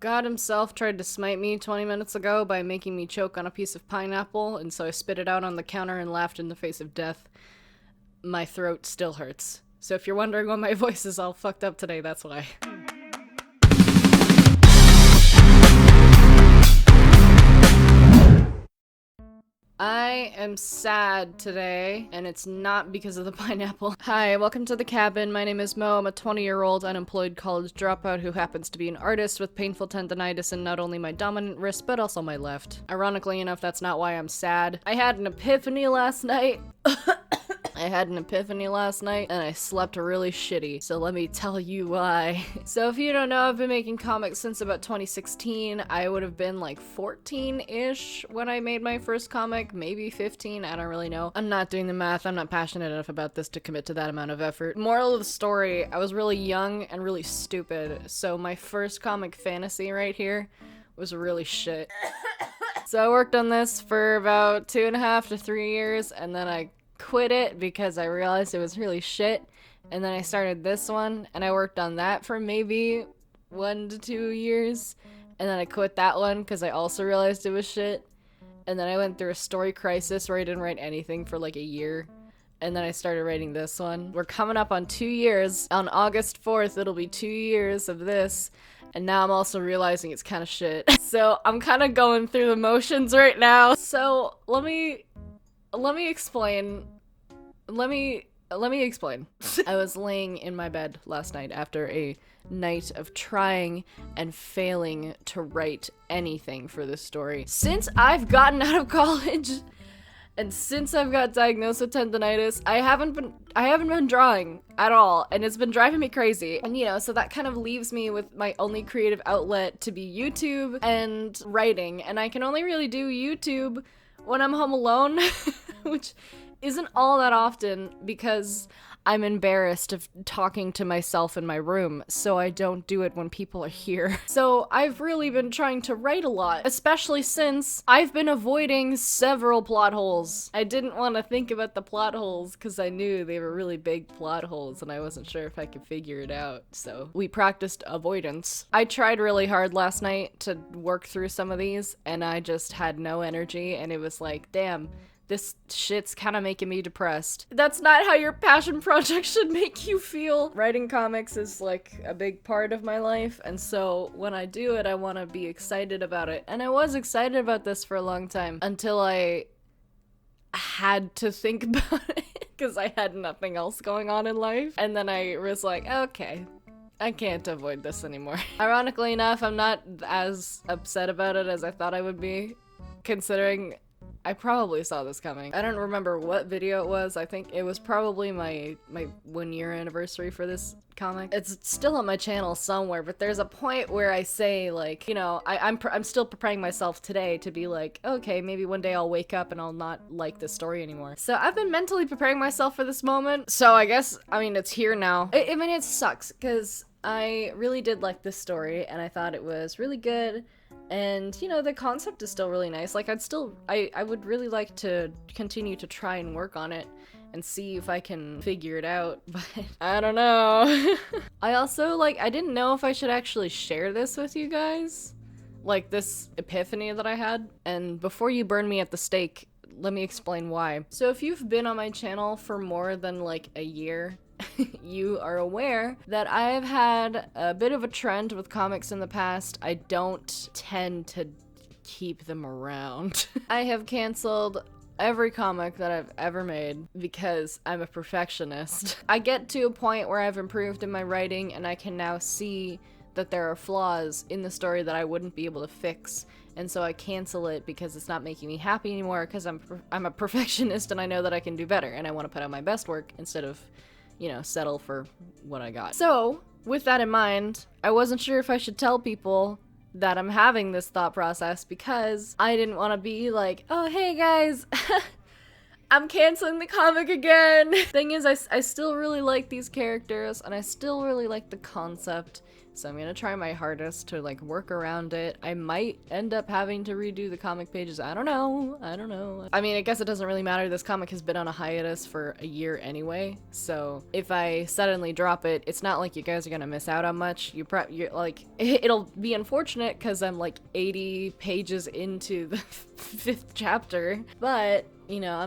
God himself tried to smite me 20 minutes ago by making me choke on a piece of pineapple, and so I spit it out on the counter and laughed in the face of death. My throat still hurts. So if you're wondering why my voice is all fucked up today, that's why. I am sad today, and it's not because of the pineapple. Hi, welcome to the cabin. My name is Mo. I'm a 20-year-old unemployed college dropout who happens to be an artist with painful tendonitis in not only my dominant wrist, but also my left. Ironically enough, that's not why I'm sad. I had an epiphany last night. And I slept really shitty, so let me tell you why. So if you don't know, I've been making comics since about 2016. I would have been like 14-ish when I made my first comic, maybe 15, I don't really know. I'm not doing the math, I'm not passionate enough about this to commit to that amount of effort. Moral of the story, I was really young and really stupid, so my first comic fantasy right here was really shit. So I worked on this for about 2.5 to 3 years, and then I quit it because I realized it was really shit, and then I started this one and I worked on that for maybe 1 to 2 years, and then I quit that one because I also realized it was shit, and then I went through a story crisis where I didn't write anything for like a year, and then I started writing this one. We're coming up on 2 years. On August 4th it'll be 2 years of this, and now I'm also realizing it's kind of shit. So I'm kind of going through the motions right now. So let me explain. Let me explain. I was laying in my bed last night after a night of trying and failing to write anything for this story. Since I've gotten out of college and since I've got diagnosed with tendonitis, I haven't been drawing at all, and it's been driving me crazy. And so that kind of leaves me with my only creative outlet to be YouTube and writing, and I can only really do YouTube when I'm home alone, which isn't all that often because I'm embarrassed of talking to myself in my room, so I don't do it when people are here. So I've really been trying to write a lot, especially since I've been avoiding several plot holes. I didn't want to think about the plot holes because I knew they were really big plot holes and I wasn't sure if I could figure it out, so we practiced avoidance. I tried really hard last night to work through some of these, and I just had no energy, and it was like, damn, this shit's kind of making me depressed. That's not how your passion project should make you feel. Writing comics is like a big part of my life, and so when I do it, I want to be excited about it. And I was excited about this for a long time until I had to think about it because I had nothing else going on in life. And then I was like, okay, I can't avoid this anymore. Ironically enough, I'm not as upset about it as I thought I would be, considering I probably saw this coming. I don't remember what video it was. I think it was probably my 1 year anniversary for this comic. It's still on my channel somewhere, but there's a point where I say, like, I'm still preparing myself today to be like, okay, maybe one day I'll wake up and I'll not like this story anymore. So I've been mentally preparing myself for this moment. So I guess, it's here now. I mean, it sucks because I really did like this story and I thought it was really good. And, the concept is still really nice. Like, I would really like to continue to try and work on it and see if I can figure it out, but I don't know. I also, I didn't know if I should actually share this with you guys. Like, this epiphany that I had. And before you burn me at the stake, let me explain why. So if you've been on my channel for more than, a year, you are aware that I've had a bit of a trend with comics in the past. I don't tend to keep them around. I have canceled every comic that I've ever made because I'm a perfectionist. I get to a point where I've improved in my writing and I can now see that there are flaws in the story that I wouldn't be able to fix, and so I cancel it because it's not making me happy anymore because I'm a perfectionist and I know that I can do better and I want to put out my best work instead of settle for what I got. So, with that in mind, I wasn't sure if I should tell people that I'm having this thought process because I didn't want to be like, oh, hey guys, I'm canceling the comic again. Thing is, I still really like these characters and I still really like the concept, So I'm gonna try my hardest to like work around it. I might end up having to redo the comic pages. I don't know. I mean, I guess it doesn't really matter. This comic has been on a hiatus for a year anyway. So if I suddenly drop it, it's not like you guys are gonna miss out on much. You're like, it'll be unfortunate because I'm like 80 pages into the 5th chapter, but you know,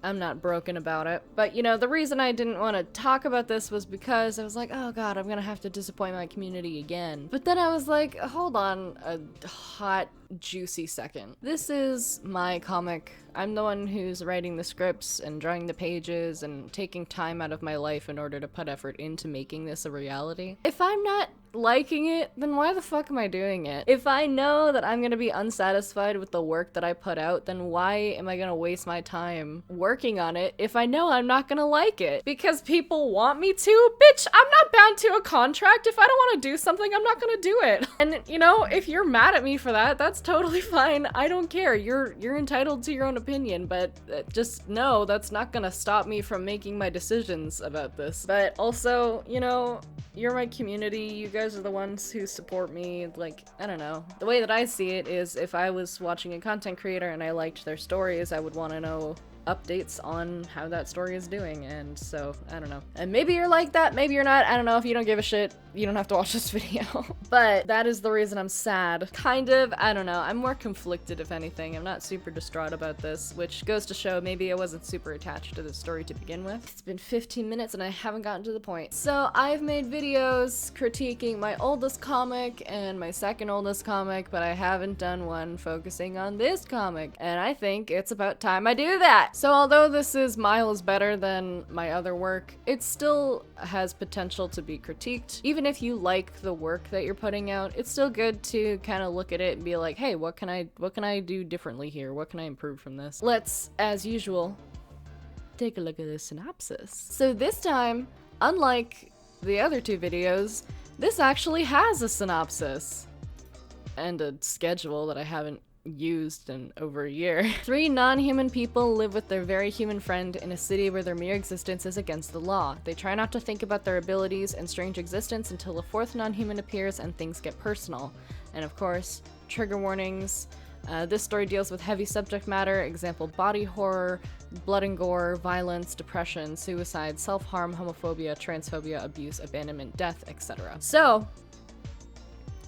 I'm not broken about it. But you know, the reason I didn't want to talk about this was because I was like, oh god, I'm gonna have to disappoint my community again. But then I was like, hold on a hot, juicy second. This is my comic. I'm the one who's writing the scripts and drawing the pages and taking time out of my life in order to put effort into making this a reality. If I'm not liking it, then why the fuck am I doing it? If I know that I'm gonna be unsatisfied with the work that I put out, then why am I gonna waste my time working on it if I know I'm not gonna like it? Because people want me to? Bitch, I'm not bound to a contract. If I don't want to do something, I'm not gonna do it. And you know, if you're mad at me for that, that's totally fine. I don't care. You're entitled to your own opinion, but just know that's not gonna stop me from making my decisions about this. But also, you know, you're my community. You guys are the ones who support me. Like, I don't know. The way that I see it is if I was watching a content creator and I liked their stories, I would want to know updates on how that story is doing, and so I don't know. And maybe you're like that, maybe you're not. I don't know. If you don't give a shit, you don't have to watch this video. But that is the reason I'm sad. Kind of. I don't know. I'm more conflicted, if anything. I'm not super distraught about this, which goes to show maybe I wasn't super attached to the story to begin with. It's been 15 minutes and I haven't gotten to the point. So I've made videos critiquing my oldest comic and my second oldest comic, but I haven't done one focusing on this comic, and I think it's about time I do that. So although this is miles better than my other work, it still has potential to be critiqued. Even if you like the work that you're putting out, it's still good to kind of look at it and be like, hey, what can I do differently here? What can I improve from this? Let's, as usual, take a look at the synopsis. So this time, unlike the other two videos, this actually has a synopsis and a schedule that I haven't used in over a year. 3 non-human people live with their very human friend in a city where their mere existence is against the law. They try not to think about their abilities and strange existence until a 4th non-human appears and things get personal. And of course, trigger warnings. This story deals with heavy subject matter, example body horror, blood and gore, violence, depression, suicide, self-harm, homophobia, transphobia, abuse, abandonment, death, etc. So,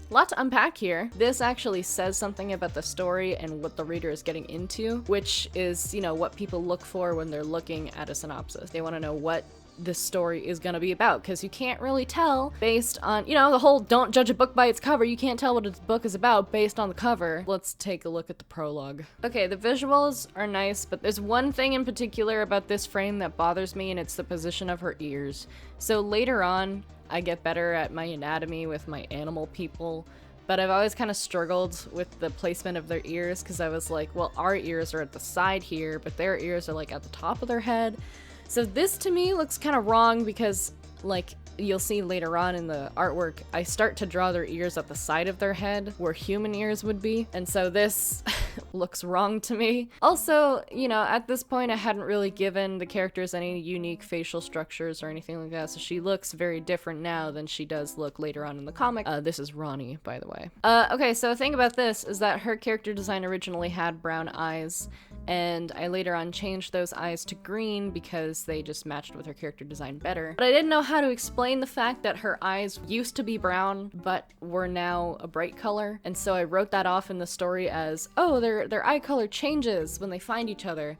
lot to unpack here. This actually says something about the story and what the reader is getting into, which is, you know, what people look for when they're looking at a synopsis. They want to know what this story is going to be about, because you can't really tell based on, you know, the whole don't judge a book by its cover. You can't tell what a book is about based on the cover. Let's take a look at the prologue. Okay, the visuals are nice, but there's one thing in particular about this frame that bothers me, and it's the position of her ears. So later on, I get better at my anatomy with my animal people, but I've always kind of struggled with the placement of their ears, because I was like, well, our ears are at the side here, but their ears are like at the top of their head. So this to me looks kind of wrong, because like you'll see later on in the artwork, I start to draw their ears at the side of their head where human ears would be, and so this looks wrong to me. Also, you know, at this point I hadn't really given the characters any unique facial structures or anything like that, so she looks very different now than she does look later on in the comic. This is Ronnie, by the way. Okay, so the thing about this is that her character design originally had brown eyes, and I later on changed those eyes to green because they just matched with her character design better. But I didn't know how to explain the fact that her eyes used to be brown but were now a bright color, and so I wrote that off in the story as, oh, their eye color changes when they find each other.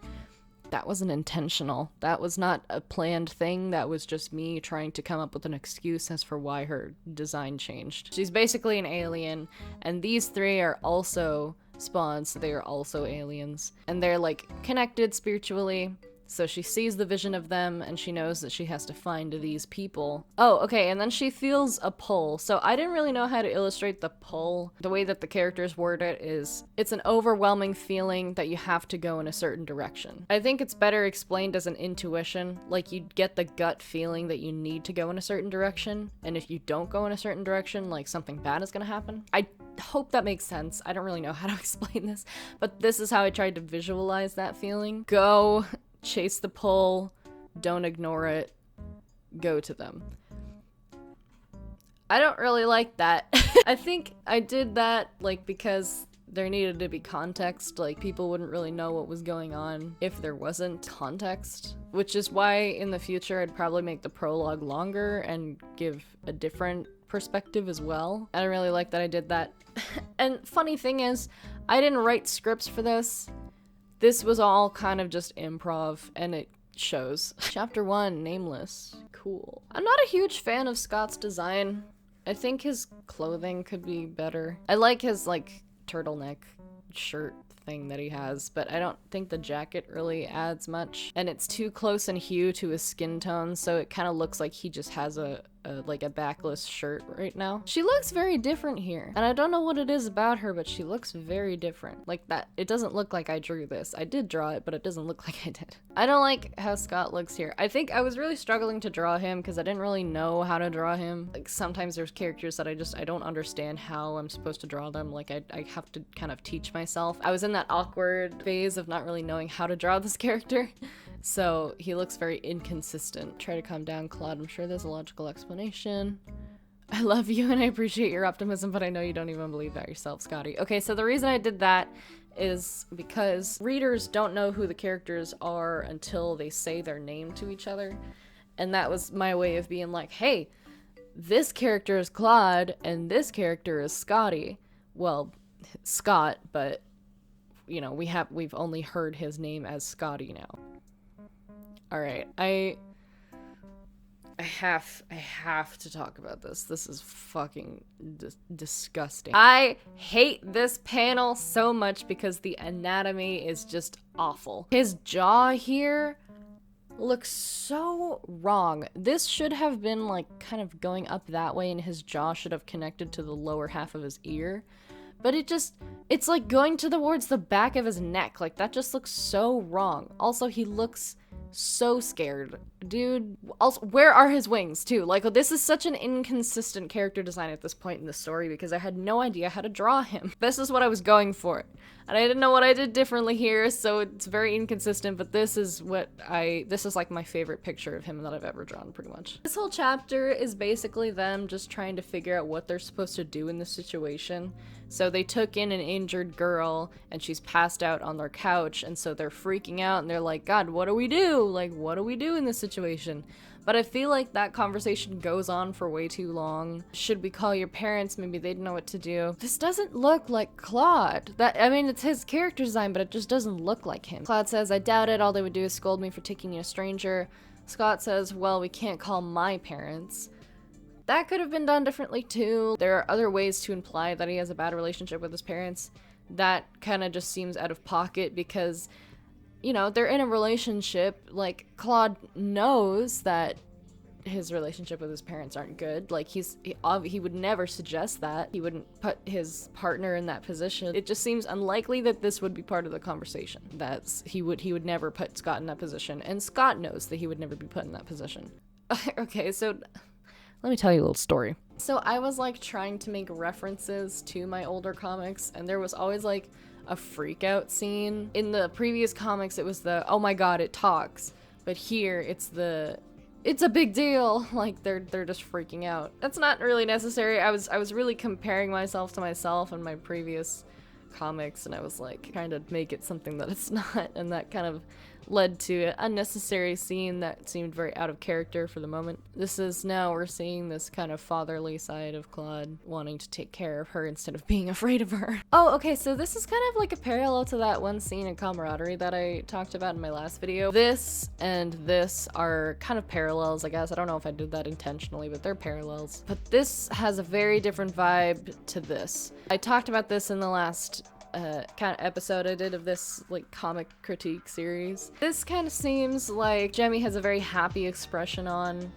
That wasn't intentional. That was not a planned thing. That was just me trying to come up with an excuse as for why her design changed. She's basically an alien, and these 3 are also spawns, so they are also aliens. And they're like connected spiritually, so she sees the vision of them and she knows that she has to find these people. Oh, okay, and then she feels a pull. So I didn't really know how to illustrate the pull. The way that the characters word it is, it's an overwhelming feeling that you have to go in a certain direction. I think it's better explained as an intuition, like you get the gut feeling that you need to go in a certain direction, and if you don't go in a certain direction, like something bad is gonna happen. I hope that makes sense. I don't really know how to explain this, but this is how I tried to visualize that feeling. Go, chase the pull, don't ignore it, go to them. I don't really like that. I think I did that like because there needed to be context, like people wouldn't really know what was going on if there wasn't context, which is why in the future I'd probably make the prologue longer and give a different perspective as well. I don't really like that I did that. And funny thing is, I didn't write scripts for this. This was all kind of just improv, and it shows. Chapter 1, Nameless. Cool. I'm not a huge fan of Scott's design. I think his clothing could be better. I like his, like, turtleneck shirt thing that he has, but I don't think the jacket really adds much. And it's too close in hue to his skin tone, so it kind of looks like he just has a backless shirt right now. She looks very different here, and I don't know what it is about her, but she looks very different. Like that, it doesn't look like I drew this. I did draw it, but it doesn't look like I did. I don't like how Scott looks here. I think I was really struggling to draw him because I didn't really know how to draw him. Like sometimes there's characters that I don't understand how I'm supposed to draw them. Like I have to kind of teach myself. I was in that awkward phase of not really knowing how to draw this character. So he looks very inconsistent. Try to calm down, Claude. I'm sure there's a logical explanation. I love you and I appreciate your optimism, but I know you don't even believe that yourself, Scotty. Okay, so the reason I did that is because readers don't know who the characters are until they say their name to each other. And that was my way of being like, hey, this character is Claude and this character is Scotty. Well, Scott, but you know, we've only heard his name as Scotty now. All right, I have to talk about this. This is fucking disgusting. I hate this panel so much because the anatomy is just awful. His jaw here looks so wrong. This should have been like kind of going up that way and his jaw should have connected to the lower half of his ear. But it's like going towards the back of his neck. Like that just looks so wrong. Also, he looks so scared. Dude, also, where are his wings too? Like, this is such an inconsistent character design at this point in the story because I had no idea how to draw him. This is what I was going for. And I didn't know what I did differently here, so it's very inconsistent, but this is like my favorite picture of him that I've ever drawn, pretty much. This whole chapter is basically them just trying to figure out what they're supposed to do in this situation. So they took in an injured girl, and she's passed out on their couch, and so they're freaking out, and they're like, God, what do we do? Like, what do we do in this situation? But I feel like that conversation goes on for way too long. Should we call your parents? Maybe they'd know what to do. This doesn't look like Claude. I mean, it's his character design, but it just doesn't look like him. Claude says, I doubt it. All they would do is scold me for taking in a stranger. Scott says, well, we can't call my parents. That could have been done differently too. There are other ways to imply that he has a bad relationship with his parents. That kind of just seems out of pocket because, you know, they're in a relationship. Like, Claude knows that his relationship with his parents aren't good. Like, he would never suggest that. He wouldn't put his partner in that position. It just seems unlikely that this would be part of the conversation. He would never put Scott in that position, and Scott knows that he would never be put in that position. Okay, so let me tell you a little story. So I was like trying to make references to my older comics, and there was always like a freak out scene. In the previous comics, it was the, oh my god, it talks. But here, it's a big deal. Like, they're just freaking out. That's not really necessary. I was really comparing myself to myself in my previous comics, and I was like trying to make it something that it's not, and that kind of led to an unnecessary scene that seemed very out of character for the moment. This is now we're seeing this kind of fatherly side of Claude wanting to take care of her instead of being afraid of her. Oh, okay, so this is kind of like a parallel to that one scene in Camaraderie that I talked about in my last video. This and this are kind of parallels, I guess. I don't know if I did that intentionally, but they're parallels. But this has a very different vibe to this. I talked about this in the last kind of episode I did of this like comic critique series. This kind of seems like Jemmy has a very happy expression on.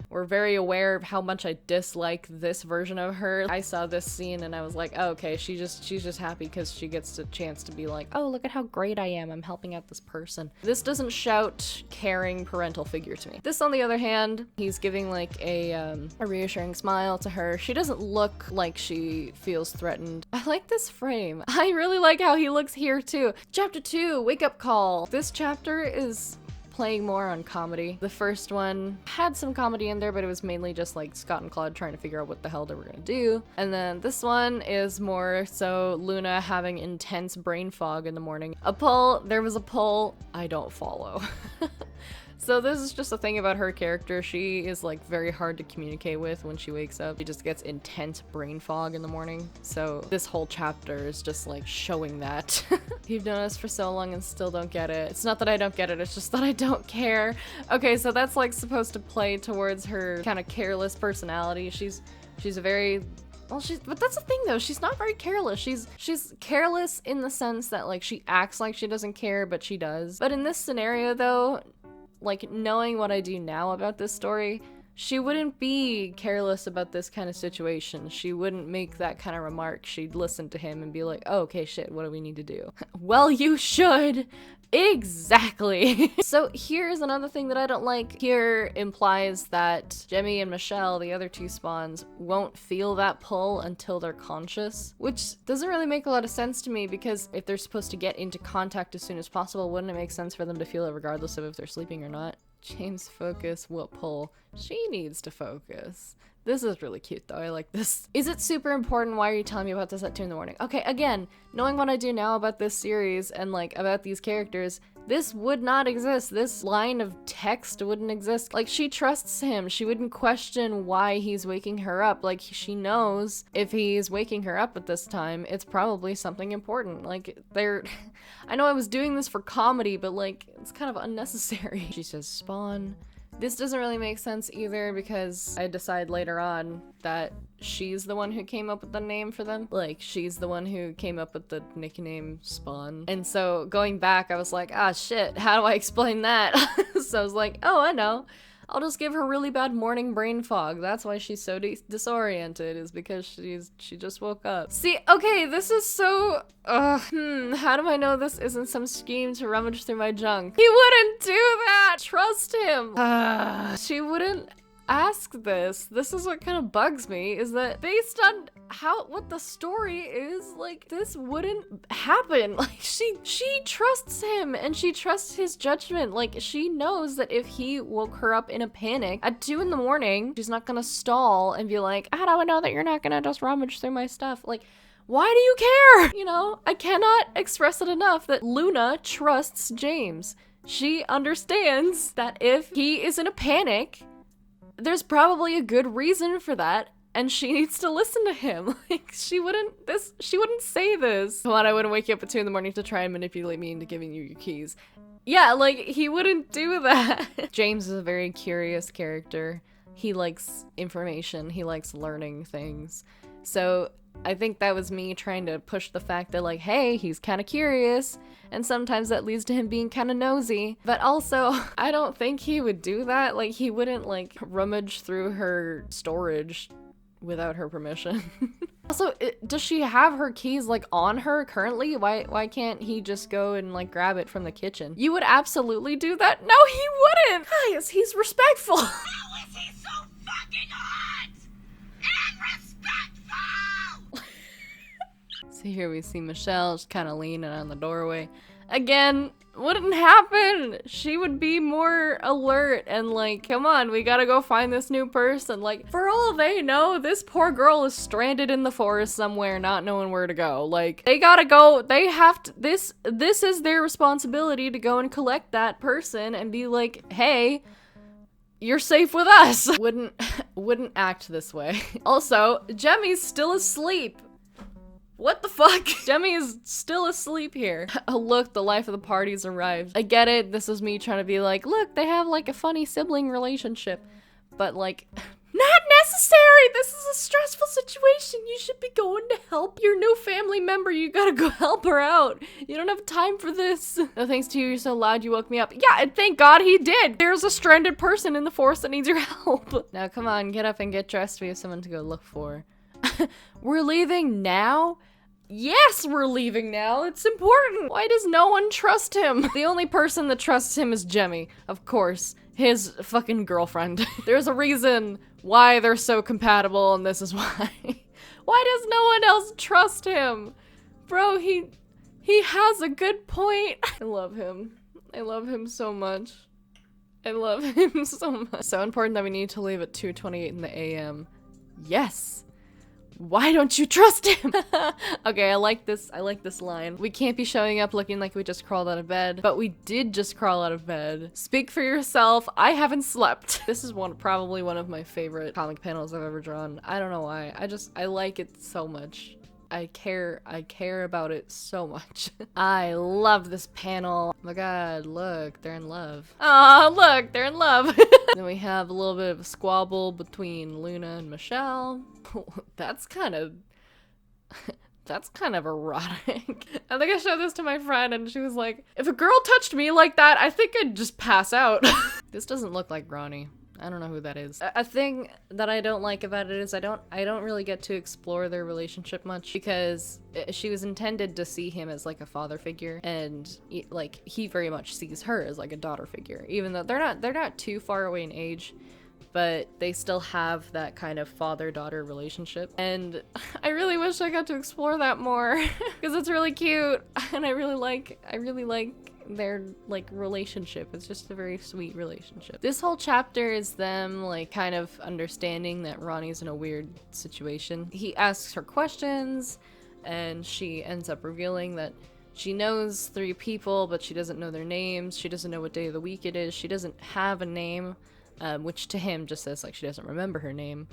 We're very aware of how much I dislike this version of her. I saw this scene and I was like, oh, okay, she's just happy because she gets a chance to be like, oh, look at how great I am. I'm helping out this person. This doesn't shout caring parental figure to me. This, on the other hand, he's giving like a reassuring smile to her. She doesn't look like she feels threatened. I like this frame. I really like how he looks here too. Chapter 2, Wake Up Call. This chapter is playing more on comedy. The first one had some comedy in there, but it was mainly just like Scott and Claude trying to figure out what the hell they were gonna do. And then this one is more so Luna having intense brain fog in the morning. There was a poll I don't follow. So this is just a thing about her character. She is like very hard to communicate with when she wakes up. She just gets intense brain fog in the morning. So this whole chapter is just like showing that. You've known us for so long and still don't get it. It's not that I don't get it, it's just that I don't care. Okay, so that's like supposed to play towards her kind of careless personality. She's a very but that's the thing though, she's not very careless. She's careless in the sense that like she acts like she doesn't care, but she does. But in this scenario though, like knowing what I do now about this story, she wouldn't be careless about this kind of situation. She wouldn't make that kind of remark. She'd listen to him and be like, oh, okay, shit, what do we need to do? Well, you should. Exactly. So here's another thing that I don't like. Here implies that Jemmie and Michelle, the other two spawns, won't feel that pull until they're conscious, which doesn't really make a lot of sense to me, because if they're supposed to get into contact as soon as possible, wouldn't it make sense for them to feel it regardless of if they're sleeping or not? James, focus. What pull? She needs to focus. This is really cute though, I like this. Is it super important? Why are you telling me about this at 2 in the morning? Okay, again, knowing what I do now about this series and like about these characters, this would not exist. This line of text wouldn't exist. Like, she trusts him. She wouldn't question why he's waking her up. Like, she knows if he's waking her up at this time, it's probably something important. Like, I know I was doing this for comedy, but like, it's kind of unnecessary. She says spawn. This doesn't really make sense either, because I decide later on that she's the one who came up with the name for them. Like, she's the one who came up with the nickname Spawn. And so going back, I was like, ah, shit, how do I explain that? So I was like, oh, I know. I'll just give her really bad morning brain fog. That's why she's so disoriented, is because she just woke up. See, okay, this is so, how do I know this isn't some scheme to rummage through my junk? He wouldn't do that! Trust him! She wouldn't ask this. This is what kind of bugs me, is that based on what the story is, like, this wouldn't happen. Like, she trusts him and she trusts his judgment. Like, she knows that if he woke her up in a panic at 2 in the morning, she's not gonna stall and be like, how do I know that you're not gonna just rummage through my stuff? Like, why do you care? You know, I cannot express it enough that Luna trusts James. She understands that if he is in a panic, there's probably a good reason for that, and she needs to listen to him. Like, she wouldn't say this. Come on, I wouldn't wake you up at 2 in the morning to try and manipulate me into giving you your keys. Yeah, like, he wouldn't do that. James is a very curious character. He likes information. He likes learning things. So I think that was me trying to push the fact that, like, hey, he's kind of curious, and sometimes that leads to him being kind of nosy. But also, I don't think he would do that. Like, he wouldn't, like, rummage through her storage without her permission. Also, does she have her keys, like, on her currently? Why can't he just go and, like, grab it from the kitchen? You would absolutely do that? No, he wouldn't! Guys, he's respectful. How is he so fucking hot and respectful? So here we see Michelle just kind of leaning on the doorway. Again, wouldn't happen. She would be more alert and like, come on, we gotta go find this new person. Like, for all they know, this poor girl is stranded in the forest somewhere, not knowing where to go. Like, they gotta go, they have to, this is their responsibility to go and collect that person and be like, hey, you're safe with us. Wouldn't act this way. Also, Jemmie's still asleep. What the fuck? Jemmie is still asleep here. Oh look, the life of the party's arrived. I get it, this is me trying to be like, look, they have like a funny sibling relationship. But like, not necessary! This is a stressful situation. You should be going to help your new family member. You gotta go help her out. You don't have time for this. No thanks to you, you're so loud you woke me up. Yeah, and thank God he did. There's a stranded person in the forest that needs your help. Now come on, get up and get dressed. We have someone to go look for. We're leaving now? Yes, we're leaving now. It's important. Why does no one trust him? The only person that trusts him is Jemmie, of course. His fucking girlfriend. There's a reason why they're so compatible, and this is why. Why does no one else trust him? Bro, he has a good point. I love him. I love him so much. I love him so much. So important that we need to leave at 2:28 in the AM. Yes. Why don't you trust him? Okay, I like this line. We can't be showing up looking like we just crawled out of bed, but we did just crawl out of bed. Speak for yourself. I haven't slept. This is probably one of my favorite comic panels I've ever drawn. I don't know why. I like it so much. I care about it so much. I love this panel. Oh my god, look, they're in love. Aw, look, they're in love. Then we have a little bit of a squabble between Luna and Michelle. That's kind of erotic. I think I showed this to my friend and she was like, if a girl touched me like that, I think I'd just pass out. This doesn't look like Ronnie. I don't know who that is. A thing that I don't like about it is I don't really get to explore their relationship much because she was intended to see him as like a father figure, and like he very much sees her as like a daughter figure, even though they're not too far away in age, but they still have that kind of father-daughter relationship. And I really wish I got to explore that more because it's really cute and I really like their like relationship. It's just a very sweet relationship. This whole chapter is them like kind of understanding that Ronnie's in a weird situation. He asks her questions and she ends up revealing that she knows 3 people, but she doesn't know their names. She doesn't know what day of the week it is. She doesn't have a name, which to him just says like she doesn't remember her name.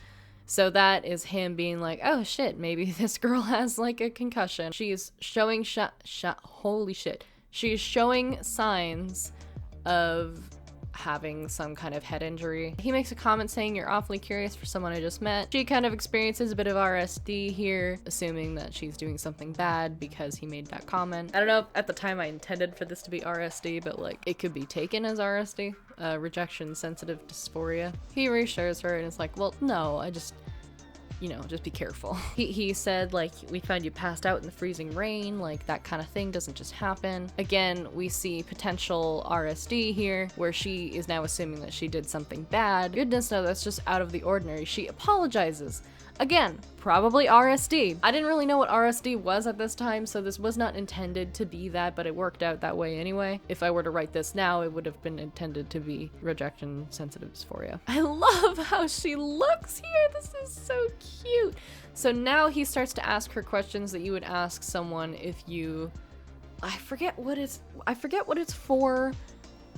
So that is him being like, oh shit, maybe this girl has like a concussion. She's showing holy shit. She's showing signs of having some kind of head injury. He makes a comment saying, you're awfully curious for someone I just met. She kind of experiences a bit of RSD here, assuming that she's doing something bad because he made that comment. I don't know if at the time I intended for this to be RSD, but like it could be taken as RSD, rejection sensitive dysphoria. He reassures her and it's like, well, no, I just, you know, just be careful. He said, like, we found you passed out in the freezing rain, like, that kind of thing doesn't just happen. Again, we see potential RSD here, where she is now assuming that she did something bad. Goodness no, that's just out of the ordinary. She apologizes. Again, probably RSD. I didn't really know what RSD was at this time, so this was not intended to be that, but it worked out that way anyway. If I were to write this now, it would have been intended to be rejection sensitive dysphoria. I love how she looks here. This is so cute. So now he starts to ask her questions that you would ask someone if you, I forget what it's for.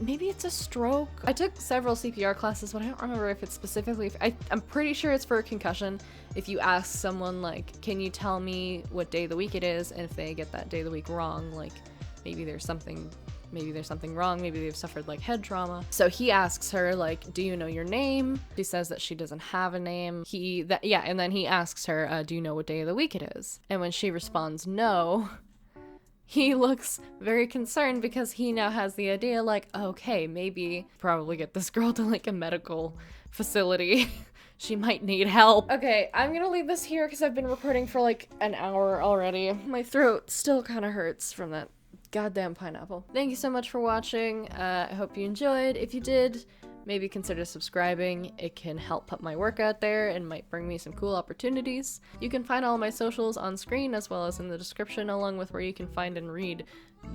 Maybe it's a stroke. I took several CPR classes, but I don't remember if it's specifically, I'm pretty sure it's for a concussion. If you ask someone like, can you tell me what day of the week it is? And if they get that day of the week wrong, like maybe there's something wrong. Maybe they've suffered like head trauma. So he asks her like, do you know your name? She says that she doesn't have a name. And then he asks her, do you know what day of the week it is? And when she responds no, he looks very concerned because he now has the idea like, okay, maybe probably get this girl to like a medical facility. She might need help. Okay, I'm gonna leave this here because I've been recording for like an hour already. My throat still kind of hurts from that goddamn pineapple. Thank you so much for watching. I hope you enjoyed. If you did, maybe consider subscribing. It can help put my work out there and might bring me some cool opportunities. You can find all my socials on screen as well as in the description, along with where you can find and read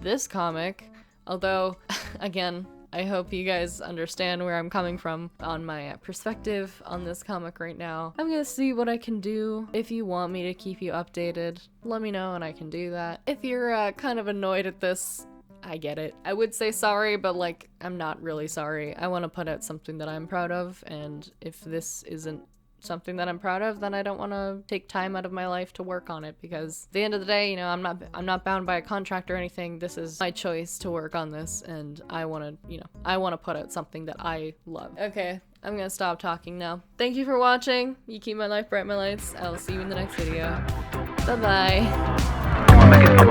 this comic. Although, again, I hope you guys understand where I'm coming from on my perspective on this comic right now. I'm gonna see what I can do. If you want me to keep you updated, let me know and I can do that. If you're kind of annoyed at this, I get it. I would say sorry, but like, I'm not really sorry. I want to put out something that I'm proud of, and if this isn't something that I'm proud of, then I don't want to take time out of my life to work on it, because at the end of the day, you know, I'm not bound by a contract or anything. This is my choice to work on this, and I want to, you know, I want to put out something that I love. Okay, I'm gonna stop talking now. Thank you for watching. You keep my life bright, my lights. I'll see you in the next video. Bye-bye.